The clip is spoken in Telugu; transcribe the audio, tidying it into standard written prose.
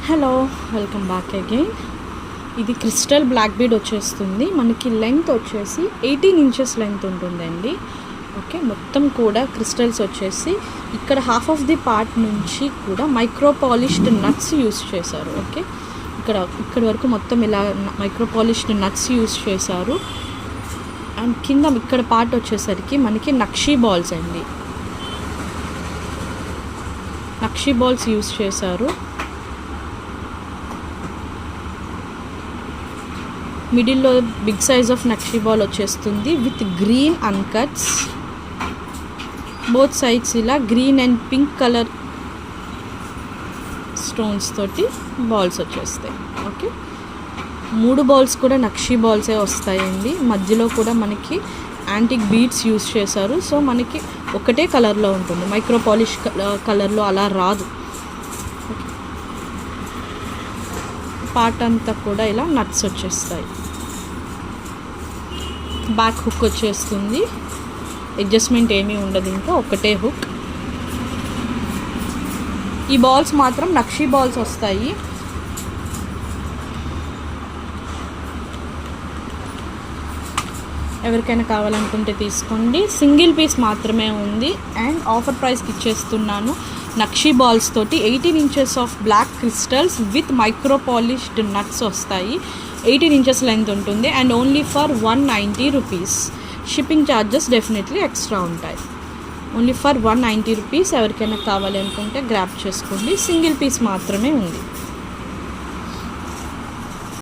Hello, welcome back again. ఇది క్రిస్టల్ బ్లాక్ బీడ్ వచ్చేస్తుంది. మనకి లెంగ్త్ వచ్చేసి 18 ఇంచెస్ లెంగ్త్ ఉంటుందండి. ఓకే, మొత్తం కూడా క్రిస్టల్స్ వచ్చేసి ఇక్కడ హాఫ్ ఆఫ్ ది పార్ట్ నుంచి కూడా మైక్రో పాలిష్డ్ నట్స్ యూస్ చేశారు. ఓకే, ఇక్కడ వరకు మొత్తం ఇలా మైక్రో పాలిష్డ్ నట్స్ యూస్ చేశారు. అండ్ కింద ఇక్కడ పార్ట్ వచ్చేసరికి మనకి నక్షీ బాల్స్ అండి, నక్షీ బాల్స్ యూస్ చేశారు. మిడిల్లో big size of nakshi ball వచ్చేస్తుంది with green uncuts. Both sides ఇలా green and pink colour stones తోటి బాల్స్ వచ్చేస్తాయి. ఓకే, 3 బాల్స్ కూడా నక్షీ బాల్సే వస్తాయండి. మధ్యలో కూడా మనకి యాంటిక్ బీడ్స్ యూస్ చేశారు. సో మనకి ఒకటే కలర్లో ఉంటుంది, మైక్రో పాలిష్ కలర్లో అలా రాదు. పార్ట్ అంతా కూడా ఇలా నట్స్ వచ్చేస్తాయి. బ్యాక్ హుక్ వచ్చేస్తుంది, అడ్జస్ట్మెంట్ ఏమీ ఉండదు, ఇంకా ఒకటే హుక్. ఈ బాల్స్ మాత్రం నక్షీ బాల్స్ వస్తాయి. ఎవరికైనా కావాలనుకుంటే తీసుకోండి. సింగిల్ పీస్ మాత్రమే ఉంది అండ్ ఆఫర్ ప్రైస్కి ఇచ్చేస్తున్నాను. నక్షీ బాల్స్ తోటి 18 inches of black crystals with micro polished nuts వస్తాయి. 18 ఇంచెస్ లెంత్ ఉంటుంది and only for 190 rupees. Shipping charges definitely extra ఉంటాయి. Only for 190 rupees. ఎవరికైనా కావాలి అనుకుంటే గ్రాబ్ చేసుకోండి. సింగిల్ పీస్ మాత్రమే ఉంది.